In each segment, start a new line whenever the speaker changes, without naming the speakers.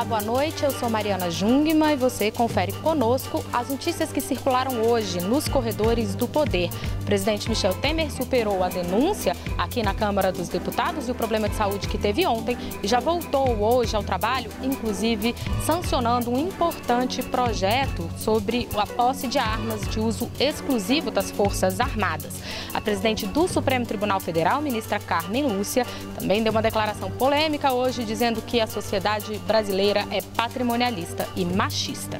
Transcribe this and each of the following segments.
boa noite. Eu sou Mariana Jungmann e você confere conosco as notícias que circularam hoje nos corredores do poder. O presidente Michel Temer superou a denúncia aqui na Câmara dos Deputados e o problema de saúde que teve ontem e já voltou hoje ao trabalho, inclusive sancionando um importante projeto sobre a posse de armas de uso exclusivo das Forças Armadas. A presidente do Supremo Tribunal Federal, ministra Carmen Lúcia, também deu uma declaração polêmica hoje, dizendo que a sociedade brasileira é patrimonialista e machista.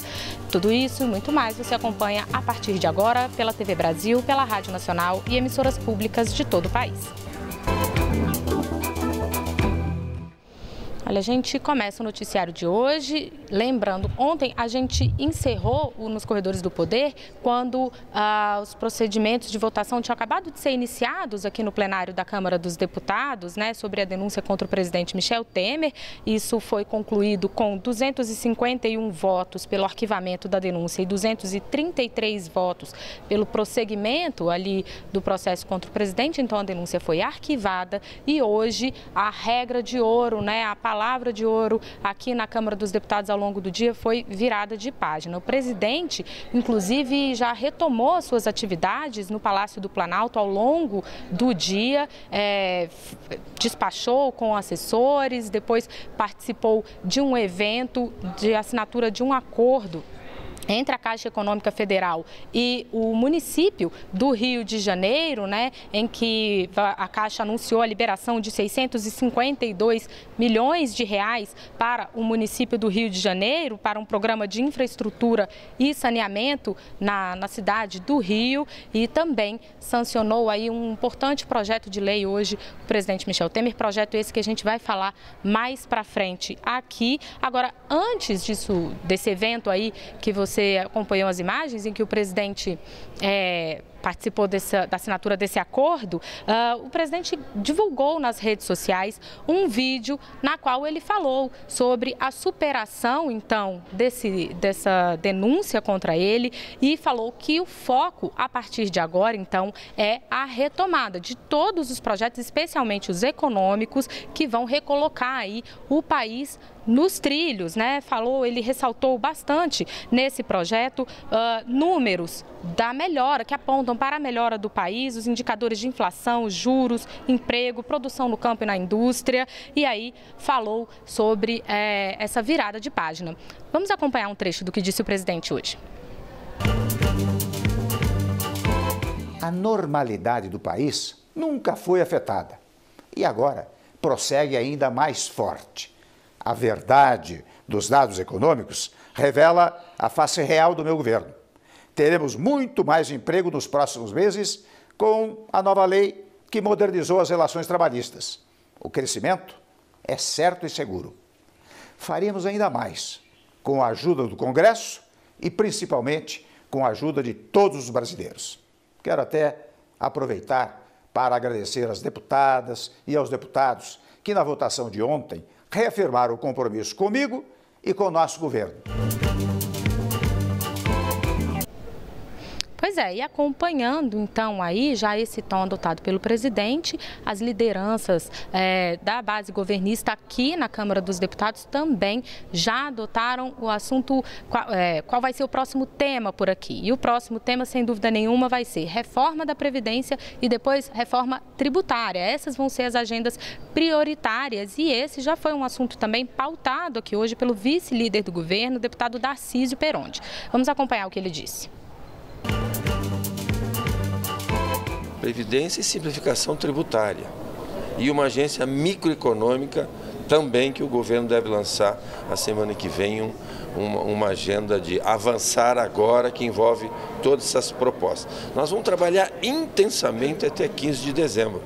Tudo isso e muito mais você acompanha a partir de agora pela TV Brasil, pela Rádio Nacional e emissoras públicas de todo o país. Olha, a gente começa o noticiário de hoje, lembrando, ontem a gente encerrou nos corredores do poder quando os procedimentos de votação tinham acabado de ser iniciados aqui no plenário da Câmara dos Deputados, né, sobre a denúncia contra o presidente Michel Temer. Isso foi concluído com 251 votos pelo arquivamento da denúncia e 233 votos pelo prosseguimento ali do processo contra o presidente. Então a denúncia foi arquivada e hoje a regra de ouro, né, a palavra de ouro aqui na Câmara dos Deputados ao longo do dia foi virada de página. O presidente, inclusive, já retomou as suas atividades no Palácio do Planalto ao longo do dia, despachou com assessores, depois participou de um evento de assinatura de um acordo entre a Caixa Econômica Federal e o município do Rio de Janeiro, né, em que a Caixa anunciou a liberação de 652 milhões de reais para o município do Rio de Janeiro, para um programa de infraestrutura e saneamento na cidade do Rio, e também sancionou aí um importante projeto de lei hoje o presidente Michel Temer, projeto esse que a gente vai falar mais para frente aqui. Agora, antes desse evento aí que você acompanhou as imagens em que o presidente participou da assinatura desse acordo, o presidente divulgou nas redes sociais um vídeo na qual ele falou sobre a superação, então, dessa denúncia contra ele e falou que o foco, a partir de agora, então, é a retomada de todos os projetos, especialmente os econômicos, que vão recolocar aí o país nos trilhos, né? Ele ressaltou bastante nesse projeto números da melhora, que apontam para a melhora do país, os indicadores de inflação, juros, emprego, produção no campo e na indústria, e aí falou sobre essa virada de página. Vamos acompanhar um trecho do que disse o presidente hoje.
A normalidade do país nunca foi afetada e agora prossegue ainda mais forte. A verdade dos dados econômicos revela a face real do meu governo. Teremos muito mais emprego nos próximos meses com a nova lei que modernizou as relações trabalhistas. O crescimento é certo e seguro. Faremos ainda mais com a ajuda do Congresso e principalmente com a ajuda de todos os brasileiros. Quero até aproveitar para agradecer às deputadas e aos deputados que na votação de ontem reafirmaram o compromisso comigo e com o nosso governo.
Pois é, e acompanhando então aí já esse tom adotado pelo presidente, as lideranças da base governista aqui na Câmara dos Deputados também já adotaram o assunto, qual vai ser o próximo tema por aqui. E o próximo tema, sem dúvida nenhuma, vai ser reforma da Previdência e depois reforma tributária. Essas vão ser as agendas prioritárias e esse já foi um assunto também pautado aqui hoje pelo vice-líder do governo, o deputado Darcísio Peronde. Vamos acompanhar o que ele disse.
Previdência e simplificação tributária e uma agência microeconômica também que o governo deve lançar a semana que vem, uma agenda de avançar agora que envolve todas essas propostas. Nós vamos trabalhar intensamente até 15 de dezembro.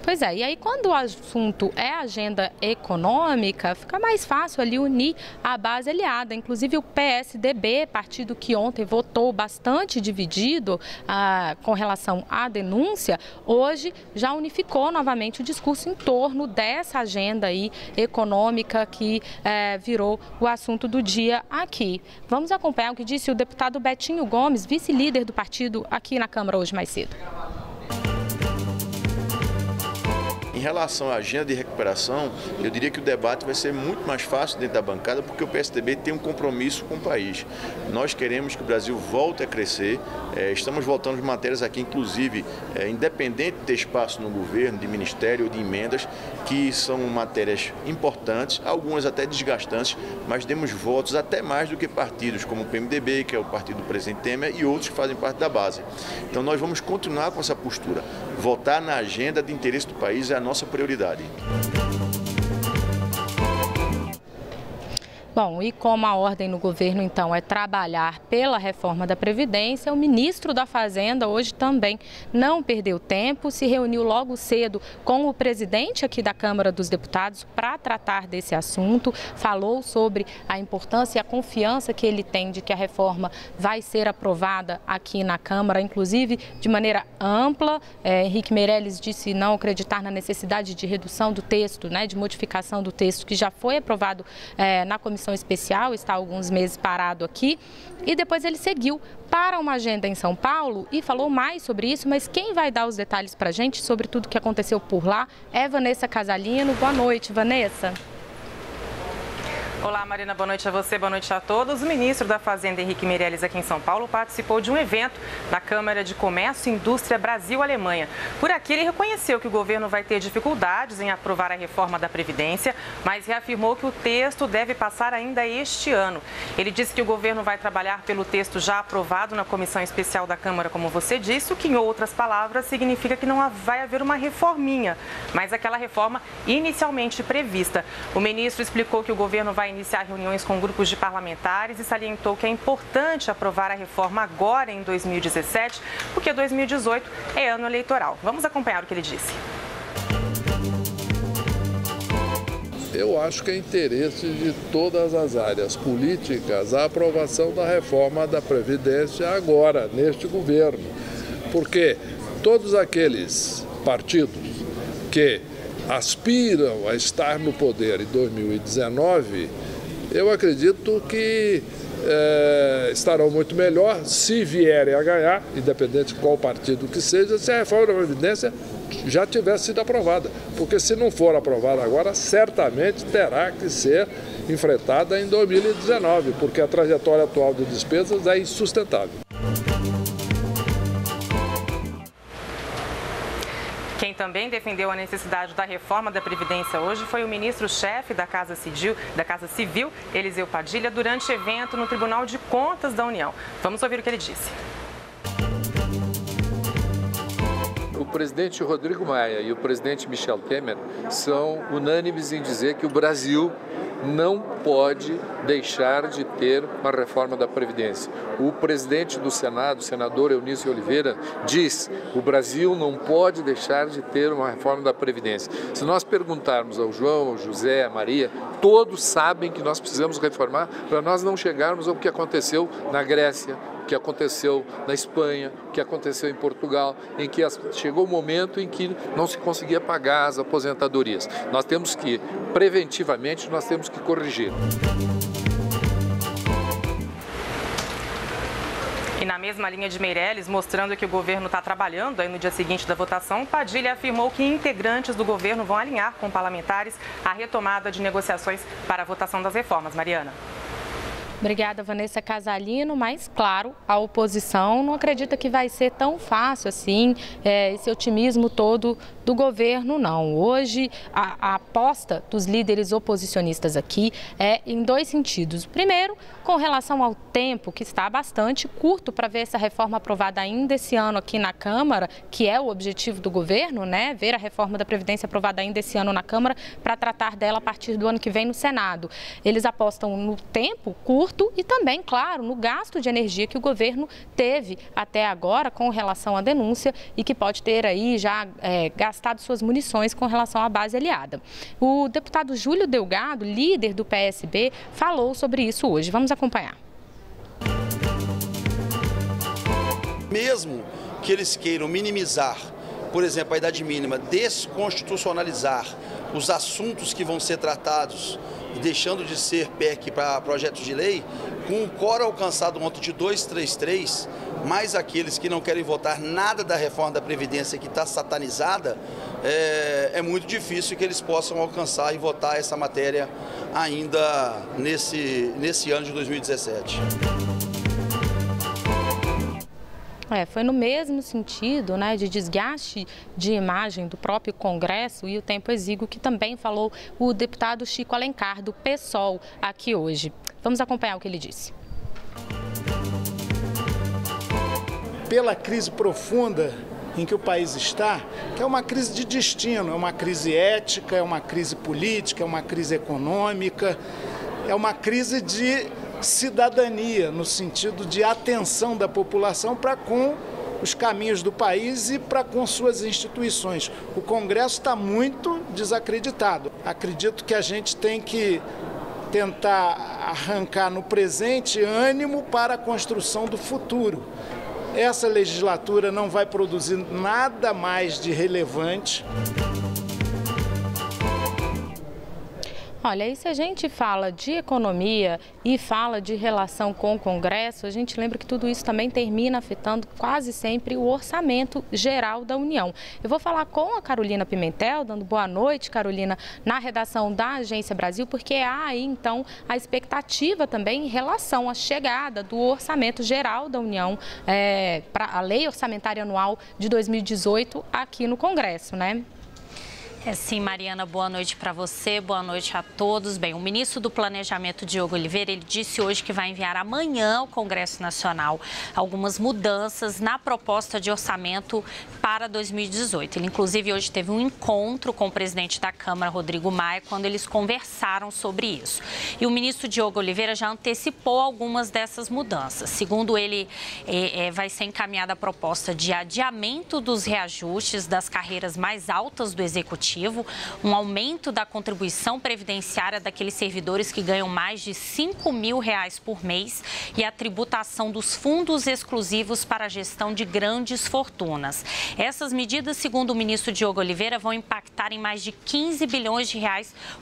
Pois é, e aí quando o assunto é agenda econômica, fica mais fácil ali unir a base aliada. Inclusive o PSDB, partido que ontem votou bastante dividido com relação à denúncia, hoje já unificou novamente o discurso em torno dessa agenda aí econômica que virou o assunto do dia aqui. Vamos acompanhar o que disse o deputado Betinho Gomes, vice-líder do partido aqui na Câmara hoje mais cedo.
Em
relação à agenda de recuperação, eu diria que o debate vai ser muito mais fácil dentro da bancada, porque o PSDB tem um compromisso com o país. Nós queremos que o Brasil volte a crescer, estamos voltando de matérias aqui, inclusive, independente de ter espaço no governo, de ministério ou de emendas, que são matérias importantes, algumas até desgastantes, mas demos votos até mais do que partidos, como o PMDB, que é o partido do presidente Temer, e outros que fazem parte da base. Então nós vamos continuar com essa postura. Votar na agenda de interesse do país é a nossa prioridade.
Bom, e como a ordem no governo, então, é trabalhar pela reforma da Previdência, o ministro da Fazenda hoje também não perdeu tempo, se reuniu logo cedo com o presidente aqui da Câmara dos Deputados para tratar desse assunto, falou sobre a importância e a confiança que ele tem de que a reforma vai ser aprovada aqui na Câmara, inclusive de maneira ampla. Henrique Meirelles disse não acreditar na necessidade de redução do texto, de modificação do texto que já foi aprovado na comissão especial, está há alguns meses parado aqui, e depois ele seguiu para uma agenda em São Paulo e falou mais sobre isso, mas quem vai dar os detalhes para a gente sobre tudo que aconteceu por lá é Vanessa Casalino. Boa noite, Vanessa.
Olá, Marina, boa noite a você, boa noite a todos. O ministro da Fazenda, Henrique Meirelles, aqui em São Paulo, participou de um evento na Câmara de Comércio e Indústria Brasil-Alemanha. Por aqui, ele reconheceu que o governo vai ter dificuldades em aprovar a reforma da Previdência, mas reafirmou que o texto deve passar ainda este ano. Ele disse que o governo vai trabalhar pelo texto já aprovado na Comissão Especial da Câmara, como você disse, o que, em outras palavras, significa que não vai haver uma reforminha, mas aquela reforma inicialmente prevista. O ministro explicou que o governo vai iniciar reuniões com grupos de parlamentares e salientou que é importante aprovar a reforma agora em 2017, porque 2018 é ano eleitoral. Vamos acompanhar o que ele disse.
Eu acho que é interesse de todas as áreas políticas a aprovação da reforma da Previdência agora, neste governo, porque todos aqueles partidos que aspiram a estar no poder em 2019, eu acredito que estarão muito melhor se vierem a ganhar, independente de qual partido que seja, se a reforma da Previdência já tivesse sido aprovada. Porque se não for aprovada agora, certamente terá que ser enfrentada em 2019, porque a trajetória atual de despesas é insustentável.
Quem também defendeu a necessidade da reforma da Previdência hoje foi o ministro-chefe da Casa Civil, Eliseu Padilha, durante evento no Tribunal de Contas da União. Vamos ouvir o que ele disse.
O presidente Rodrigo Maia e o presidente Michel Temer são unânimes em dizer que o Brasil não pode deixar de ter uma reforma da Previdência. O presidente do Senado, o senador Eunício Oliveira, diz que o Brasil não pode deixar de ter uma reforma da Previdência. Se nós perguntarmos ao João, ao José, à Maria, todos sabem que nós precisamos reformar para nós não chegarmos ao que aconteceu na Grécia, o que aconteceu na Espanha, o que aconteceu em Portugal, em que chegou o momento em que não se conseguia pagar as aposentadorias. Nós temos que, preventivamente, nós temos que corrigir.
E na mesma linha de Meirelles, mostrando que o governo está trabalhando aí no dia seguinte da votação, Padilha afirmou que integrantes do governo vão alinhar com parlamentares a retomada de negociações para a votação das reformas. Mariana.
Obrigada, Vanessa Casalino, mas, claro, a oposição não acredita que vai ser tão fácil assim, esse otimismo todo do governo, não. Hoje, a aposta dos líderes oposicionistas aqui é em dois sentidos. Primeiro, com relação ao tempo, que está bastante curto para ver essa reforma aprovada ainda esse ano aqui na Câmara, que é o objetivo do governo, ver a reforma da Previdência aprovada ainda esse ano na Câmara, para tratar dela a partir do ano que vem no Senado. Eles apostam no tempo curto e também, claro, no gasto de energia que o governo teve até agora com relação à denúncia e que pode ter aí já gastado suas munições com relação à base aliada. O deputado Júlio Delgado, líder do PSB, falou sobre isso hoje. Vamos acompanhar.
Mesmo que eles queiram minimizar, por exemplo, a idade mínima, desconstitucionalizar os assuntos que vão ser tratados deixando de ser PEC para projetos de lei, com o quórum alcançado ontem de 233, mais aqueles que não querem votar nada da reforma da Previdência que está satanizada, é muito difícil que eles possam alcançar e votar essa matéria ainda nesse ano de 2017.
Foi no mesmo sentido, né, de desgaste de imagem do próprio Congresso e o tempo exíguo que também falou o deputado Chico Alencar, do PSOL, aqui hoje. Vamos acompanhar o que ele disse.
Pela crise profunda em que o país está, que é uma crise de destino, é uma crise ética, é uma crise política, é uma crise econômica, é uma crise de cidadania, no sentido de atenção da população para com os caminhos do país e para com suas instituições. O Congresso está muito desacreditado. Acredito que a gente tem que tentar arrancar no presente ânimo para a construção do futuro. Essa legislatura não vai produzir nada mais de relevante.
Olha, e se a gente fala de economia e fala de relação com o Congresso, a gente lembra que tudo isso também termina afetando quase sempre o orçamento geral da União. Eu vou falar com a Carolina Pimentel, dando boa noite, Carolina, na redação da Agência Brasil, porque há aí, então, a expectativa também em relação à chegada do orçamento geral da União para a Lei Orçamentária Anual de 2018 aqui no Congresso, né?
Sim, Mariana, boa noite para você, boa noite a todos. Bem, o ministro do Planejamento, Diogo Oliveira, ele disse hoje que vai enviar amanhã ao Congresso Nacional algumas mudanças na proposta de orçamento para 2018. Ele, inclusive, hoje teve um encontro com o presidente da Câmara, Rodrigo Maia, quando eles conversaram sobre isso. E o ministro Diogo Oliveira já antecipou algumas dessas mudanças. Segundo ele, vai ser encaminhada a proposta de adiamento dos reajustes das carreiras mais altas do Executivo, um aumento da contribuição previdenciária daqueles servidores que ganham mais de R$5 mil por mês e a tributação dos fundos exclusivos para a gestão de grandes fortunas. Essas medidas, segundo o ministro Diogo Oliveira, vão impactar em mais de R$15 bilhões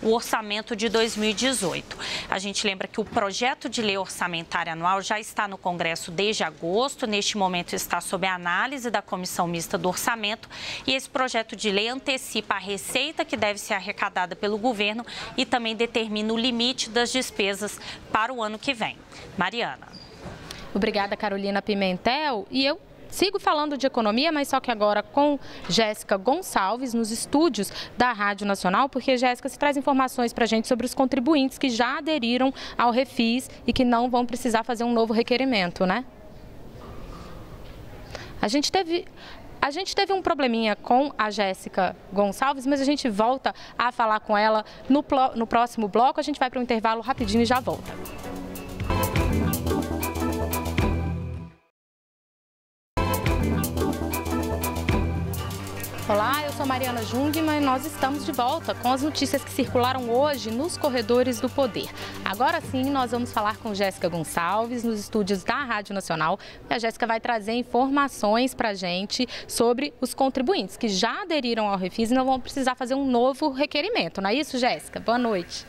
o orçamento de 2018. A gente lembra que o projeto de lei orçamentária anual já está no Congresso desde agosto, neste momento está sob a análise da Comissão Mista do Orçamento e esse projeto de lei antecipa a receita que deve ser arrecadada pelo governo e também determina o limite das despesas para o ano que vem. Mariana.
Obrigada, Carolina Pimentel. E eu sigo falando de economia, mas só que agora com Jéssica Gonçalves nos estúdios da Rádio Nacional, porque, Jéssica, você traz informações para a gente sobre os contribuintes que já aderiram ao Refis e que não vão precisar fazer um novo requerimento, né? A gente teve um probleminha com a Jéssica Gonçalves, mas a gente volta a falar com ela no próximo bloco. A gente vai para um intervalo rapidinho e já volta. Olá, eu sou Mariana Jungmann e nós estamos de volta com as notícias que circularam hoje nos corredores do poder. Agora sim, nós vamos falar com Jéssica Gonçalves nos estúdios da Rádio Nacional. E a Jéssica vai trazer informações para a gente sobre os contribuintes que já aderiram ao Refis e não vão precisar fazer um novo requerimento. Não é isso, Jéssica? Boa noite.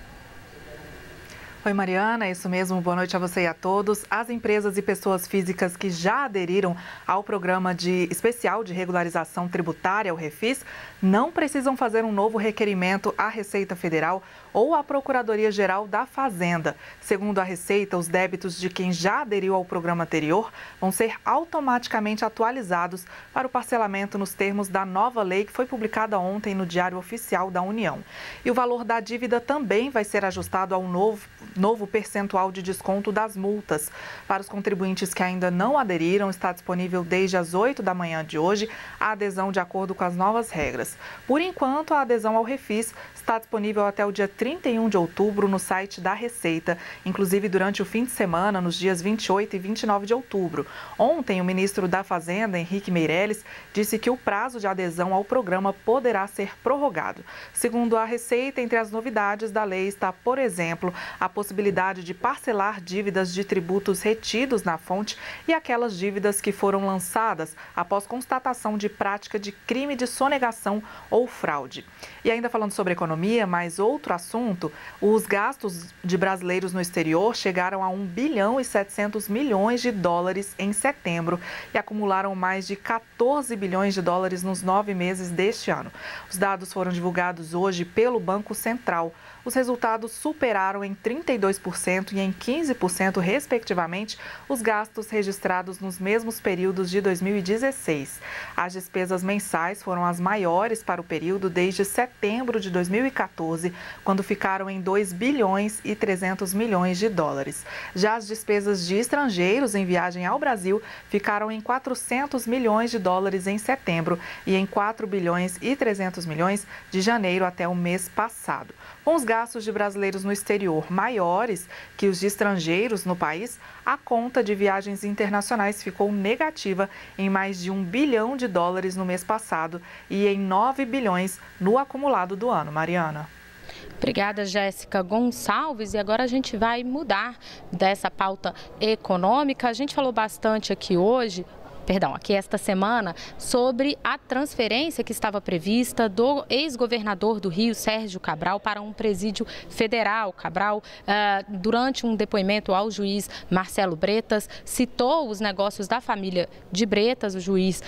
Oi, Mariana, é isso mesmo. Boa noite a você e a todos. As empresas e pessoas físicas que já aderiram ao programa especial de regularização tributária, o Refis, não precisam fazer um novo requerimento à Receita Federal ou à Procuradoria-Geral da Fazenda. Segundo a Receita, os débitos de quem já aderiu ao programa anterior vão ser automaticamente atualizados para o parcelamento nos termos da nova lei que foi publicada ontem no Diário Oficial da União. E o valor da dívida também vai ser ajustado ao novo percentual de desconto das multas. Para os contribuintes que ainda não aderiram, está disponível desde as 8 da manhã de hoje a adesão de acordo com as novas regras. Por enquanto, a adesão ao Refis está disponível até o dia 31 de outubro no site da Receita, inclusive durante o fim de semana, nos dias 28 e 29 de outubro. Ontem, o ministro da Fazenda, Henrique Meirelles, disse que o prazo de adesão ao programa poderá ser prorrogado. Segundo a Receita, entre as novidades da lei está, por exemplo, a possibilidade de parcelar dívidas de tributos retidos na fonte e aquelas dívidas que foram lançadas após constatação de prática de crime de sonegação ou fraude. E ainda falando sobre economia, mais outro assunto assunto, os gastos de brasileiros no exterior chegaram a 1 bilhão e 700 milhões de dólares em setembro e acumularam mais de 14 bilhões de dólares nos 9 meses deste ano. Os dados foram divulgados hoje pelo Banco Central. Os resultados superaram em 32% e em 15%, respectivamente, os gastos registrados nos mesmos períodos de 2016. As despesas mensais foram as maiores para o período desde setembro de 2014, quando ficaram em 2 bilhões e 300 milhões de dólares. Já as despesas de estrangeiros em viagem ao Brasil ficaram em 400 milhões de dólares em setembro e em 4 bilhões e 300 milhões de janeiro até o mês passado. Com os gastos de brasileiros no exterior maiores que os de estrangeiros no país, a conta de viagens internacionais ficou negativa em mais de 1 bilhão de dólares no mês passado e em 9 bilhões no acumulado do ano. Mariana.
Obrigada, Jéssica Gonçalves. E agora a gente vai mudar dessa pauta econômica. A gente falou bastante aqui esta semana, sobre a transferência que estava prevista do ex-governador do Rio, Sérgio Cabral, para um presídio federal. Cabral, durante um depoimento ao juiz Marcelo Bretas, citou os negócios da família de Bretas. O juiz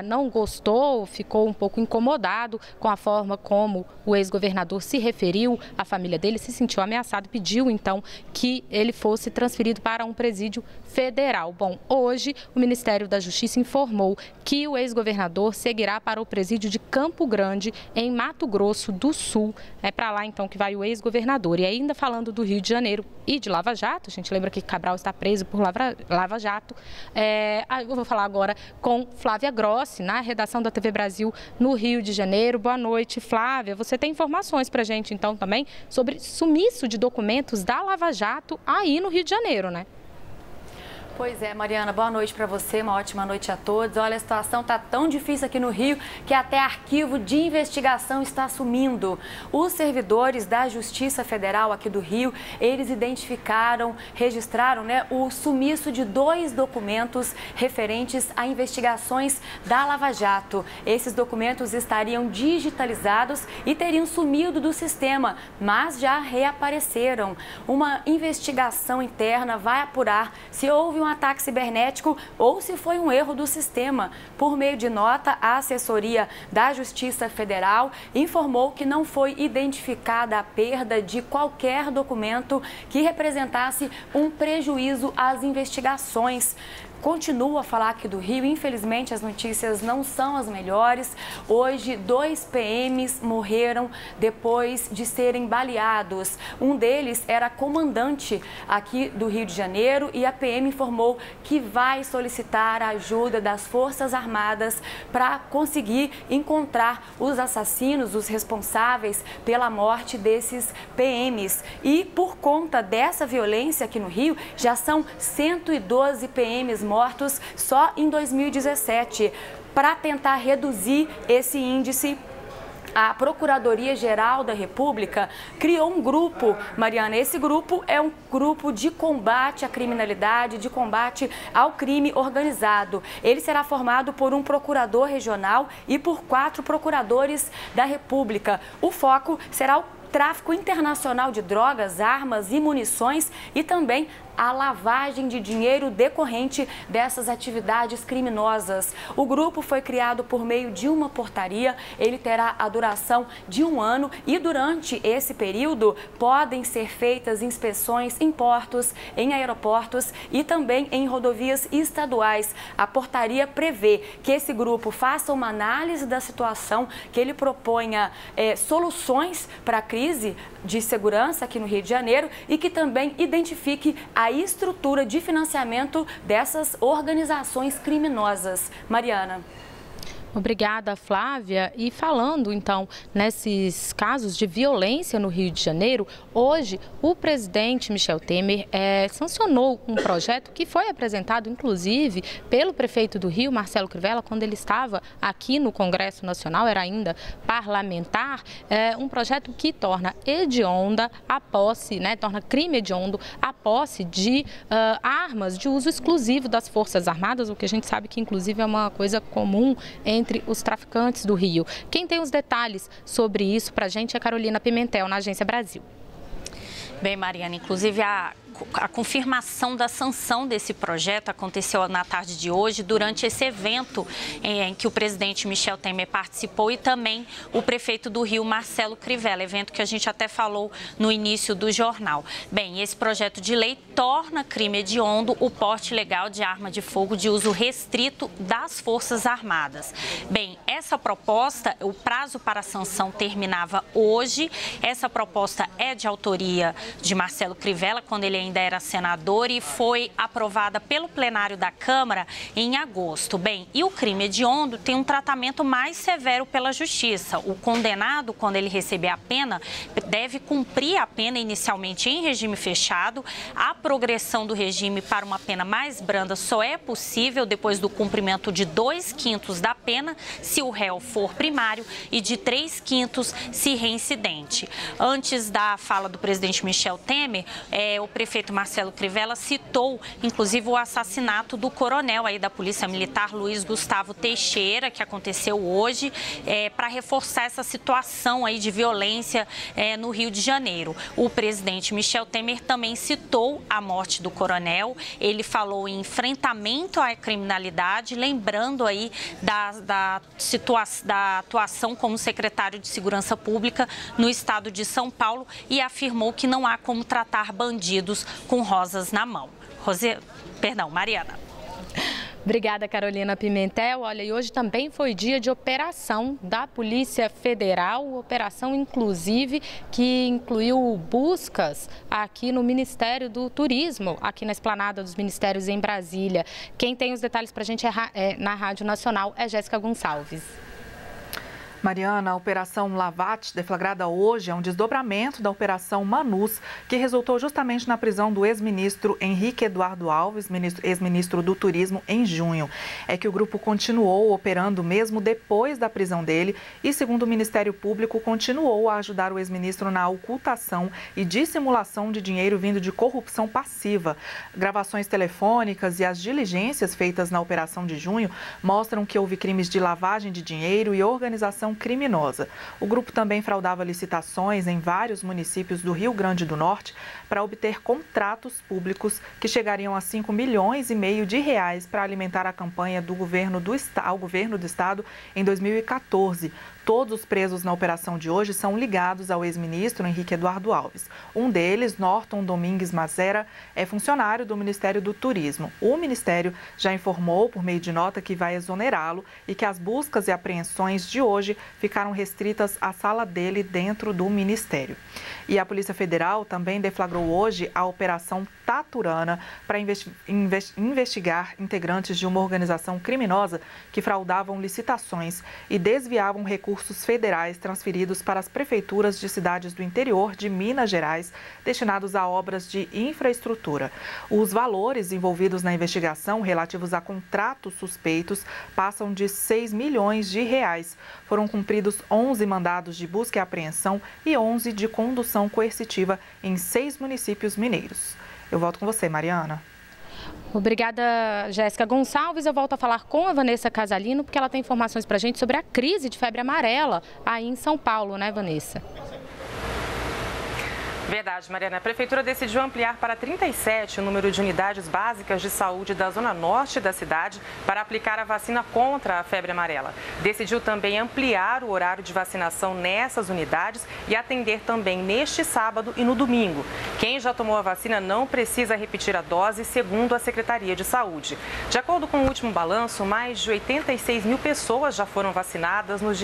não gostou, ficou um pouco incomodado com a forma como o ex-governador se referiu à família dele, se sentiu ameaçado e pediu, então, que ele fosse transferido para um presídio federal. Bom, hoje o Ministério da Justiça informou que o ex-governador seguirá para o presídio de Campo Grande, em Mato Grosso do Sul. É para lá, então, que vai o ex-governador. E ainda falando do Rio de Janeiro e de Lava Jato, a gente lembra que Cabral está preso por Lava Jato. Eu vou falar agora com Flávia Grossi, na redação da TV Brasil, no Rio de Janeiro. Boa noite, Flávia. Você tem informações para a gente, então, também sobre sumiço de documentos da Lava Jato aí no Rio de Janeiro, né?
Pois é, Mariana, boa noite para você, uma ótima noite a todos. Olha, a situação está tão difícil aqui no Rio que até arquivo de investigação está sumindo. Os servidores da Justiça Federal aqui do Rio, eles registraram o sumiço de 2 documentos referentes a investigações da Lava Jato. Esses documentos estariam digitalizados e teriam sumido do sistema, mas já reapareceram. Uma investigação interna vai apurar se houve um ataque cibernético ou se foi um erro do sistema. Por meio de nota, a assessoria da Justiça Federal informou que não foi identificada a perda de qualquer documento que representasse um prejuízo às investigações. Continuo a falar aqui do Rio, infelizmente as notícias não são as melhores. Hoje, 2 PMs morreram depois de serem baleados. Um deles era comandante aqui do Rio de Janeiro e a PM informou que vai solicitar a ajuda das Forças Armadas para conseguir encontrar os assassinos, os responsáveis pela morte desses PMs. E por conta dessa violência aqui no Rio, já são 112 PMs mortos só em 2017. Para tentar reduzir esse índice, a Procuradoria-Geral da República criou um grupo, Mariana. Esse grupo é um grupo de combate à criminalidade, de combate ao crime organizado. Ele será formado por um procurador regional e por 4 procuradores da República. O foco será o tráfico internacional de drogas, armas e munições e também a lavagem de dinheiro decorrente dessas atividades criminosas. O grupo foi criado por meio de uma portaria, ele terá a duração de 1 ano e durante esse período podem ser feitas inspeções em portos, em aeroportos e também em rodovias estaduais. A portaria prevê que esse grupo faça uma análise da situação, que ele proponha soluções para a crise de segurança aqui no Rio de Janeiro e que também identifique a estrutura de financiamento dessas organizações criminosas. Mariana.
Obrigada, Flávia. E falando, então, nesses casos de violência no Rio de Janeiro, hoje o presidente Michel Temer sancionou um projeto que foi apresentado, inclusive, pelo prefeito do Rio, Marcelo Crivella, quando ele estava aqui no Congresso Nacional, era ainda parlamentar, um projeto que torna hedionda a posse, torna crime hediondo a posse de armas de uso exclusivo das Forças Armadas, o que a gente sabe que, inclusive, é uma coisa comum entre entre os traficantes do Rio. Quem tem os detalhes sobre isso para a gente é Carolina Pimentel, na Agência Brasil.
Bem, Mariana, inclusive a confirmação da sanção desse projeto aconteceu na tarde de hoje, durante esse evento em que o presidente Michel Temer participou e também o prefeito do Rio, Marcelo Crivella, evento que a gente até falou no início do jornal. Bem, esse projeto de lei torna crime hediondo o porte ilegal de arma de fogo de uso restrito das Forças Armadas. Bem, essa proposta, o prazo para a sanção terminava hoje. Essa proposta é de autoria de Marcelo Crivella, quando ele ainda era senador, e foi aprovada pelo plenário da Câmara em agosto. Bem, e o crime hediondo tem um tratamento mais severo pela Justiça. O condenado, quando ele receber a pena, deve cumprir a pena inicialmente em regime fechado. A progressão do regime para uma pena mais branda só é possível depois do cumprimento de 2/5 da pena, se o réu for primário, e de 3/5 se reincidente. Antes da fala do presidente Michel Temer, o prefeito Marcelo Crivella citou, inclusive, o assassinato do coronel aí da Polícia Militar, Luiz Gustavo Teixeira, que aconteceu hoje, para reforçar essa situação aí de violência no Rio de Janeiro. O presidente Michel Temer também citou a morte do coronel. Ele falou em enfrentamento à criminalidade, lembrando aí da atuação como secretário de Segurança Pública no estado de São Paulo, e afirmou que não há como tratar bandidos com rosas na mão. Mariana.
Obrigada, Carolina Pimentel. Olha, e hoje também foi dia de operação da Polícia Federal, operação inclusive que incluiu buscas aqui no Ministério do Turismo, aqui na Esplanada dos Ministérios em Brasília. Quem tem os detalhes para a gente na Rádio Nacional é Jéssica Gonçalves.
Mariana, a Operação Lavate, deflagrada hoje, é um desdobramento da Operação Manus, que resultou justamente na prisão do ex-ministro Henrique Eduardo Alves, ex-ministro do Turismo, em junho. É que o grupo continuou operando mesmo depois da prisão dele e, segundo o Ministério Público, continuou a ajudar o ex-ministro na ocultação e dissimulação de dinheiro vindo de corrupção passiva. Gravações telefônicas e as diligências feitas na operação de junho mostram que houve crimes de lavagem de dinheiro e organização criminosa. O grupo também fraudava licitações em vários municípios do Rio Grande do Norte para obter contratos públicos que chegariam a 5,5 milhões de reais para alimentar a campanha do governo do estado em 2014. Todos os presos na operação de hoje são ligados ao ex-ministro Henrique Eduardo Alves. Um deles, Norton Domingues Mazera, é funcionário do Ministério do Turismo. O Ministério já informou, por meio de nota, que vai exonerá-lo e que as buscas e apreensões de hoje ficaram restritas à sala dele dentro do Ministério. E a Polícia Federal também deflagrou hoje a Operação Taturana para investigar integrantes de uma organização criminosa que fraudavam licitações e desviavam recursos federais transferidos para as prefeituras de cidades do interior de Minas Gerais, destinados a obras de infraestrutura. Os valores envolvidos na investigação relativos a contratos suspeitos passam de 6 milhões de reais. Foram cumpridos 11 mandados de busca e apreensão e 11 de condução coercitiva em 6 municípios mineiros. Eu volto com você, Mariana.
Obrigada, Jéssica Gonçalves. Eu volto a falar com a Vanessa Casalino, porque ela tem informações para a gente sobre a crise de febre amarela aí em São Paulo, né, Vanessa?
Verdade, Mariana. A Prefeitura decidiu ampliar para 37 o número de unidades básicas de saúde da zona norte da cidade para aplicar a vacina contra a febre amarela. Decidiu também ampliar o horário de vacinação nessas unidades e atender também neste sábado e no domingo. Quem já tomou a vacina não precisa repetir a dose, segundo a Secretaria de Saúde. De acordo com o último balanço, mais de 86 mil pessoas já foram vacinadas nos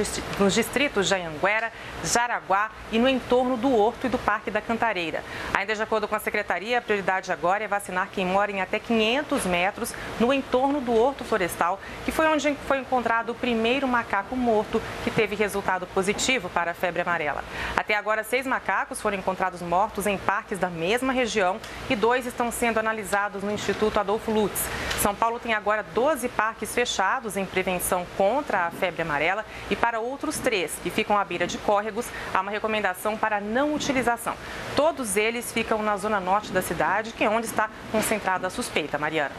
distritos de Anhanguera, Jaraguá e no entorno do Horto e do Parque da Cantareira. Ainda de acordo com a Secretaria, a prioridade agora é vacinar quem mora em até 500 metros no entorno do Horto Florestal, que foi onde foi encontrado o primeiro macaco morto que teve resultado positivo para a febre amarela. Até agora, 6 macacos foram encontrados mortos em parques da mesma região e 2 estão sendo analisados no Instituto Adolfo Lutz. São Paulo tem agora 12 parques fechados em prevenção contra a febre amarela e para outros 3 que ficam à beira de córregos, há uma recomendação para não utilização. Todos eles ficam na zona norte da cidade, que é onde está concentrada a suspeita. Mariana.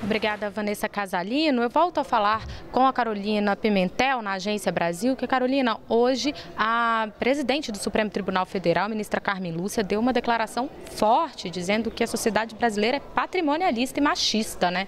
Obrigada, Vanessa Casalino. Eu volto a falar com a Carolina Pimentel, na Agência Brasil, que, Carolina, hoje a presidente do Supremo Tribunal Federal, a ministra Carmen Lúcia, deu uma declaração forte, dizendo que a sociedade brasileira é patrimonialista e machista, né?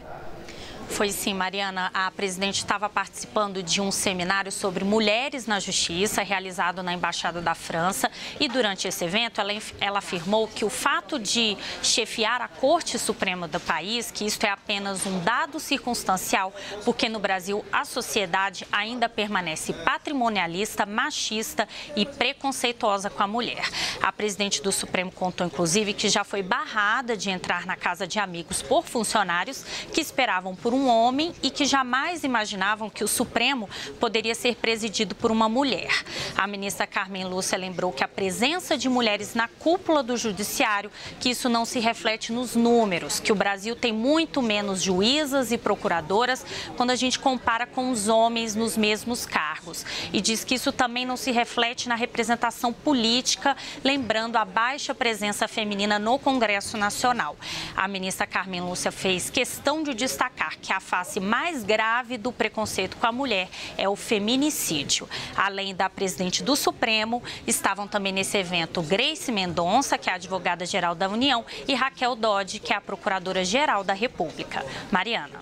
Foi sim, Mariana. A presidente estava participando de um seminário sobre mulheres na justiça, realizado na Embaixada da França. E durante esse evento, ela afirmou que o fato de chefiar a Corte Suprema do país, que isto é apenas um dado circunstancial, porque no Brasil a sociedade ainda permanece patrimonialista, machista e preconceituosa com a mulher. A presidente do Supremo contou, inclusive, que já foi barrada de entrar na casa de amigos por funcionários que esperavam por um homem e que jamais imaginavam que o Supremo poderia ser presidido por uma mulher. A ministra Carmen Lúcia lembrou que a presença de mulheres na cúpula do judiciário, que isso não se reflete nos números, que o Brasil tem muito menos juízas e procuradoras quando a gente compara com os homens nos mesmos cargos. E diz que isso também não se reflete na representação política, lembrando a baixa presença feminina no Congresso Nacional. A ministra Carmen Lúcia fez questão de destacar que a face mais grave do preconceito com a mulher é o feminicídio. Além da presidente do Supremo, estavam também nesse evento Grace Mendonça, que é a advogada-geral da União, e Raquel Dodge, que é a procuradora-geral da República. Mariana.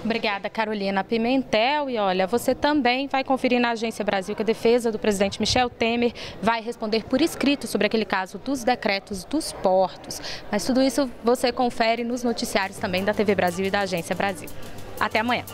Obrigada, Carolina Pimentel. E olha, você também vai conferir na Agência Brasil que a defesa do presidente Michel Temer vai responder por escrito sobre aquele caso dos decretos dos portos. Mas tudo isso você confere nos noticiários também da TV Brasil e da Agência Brasil. Até amanhã.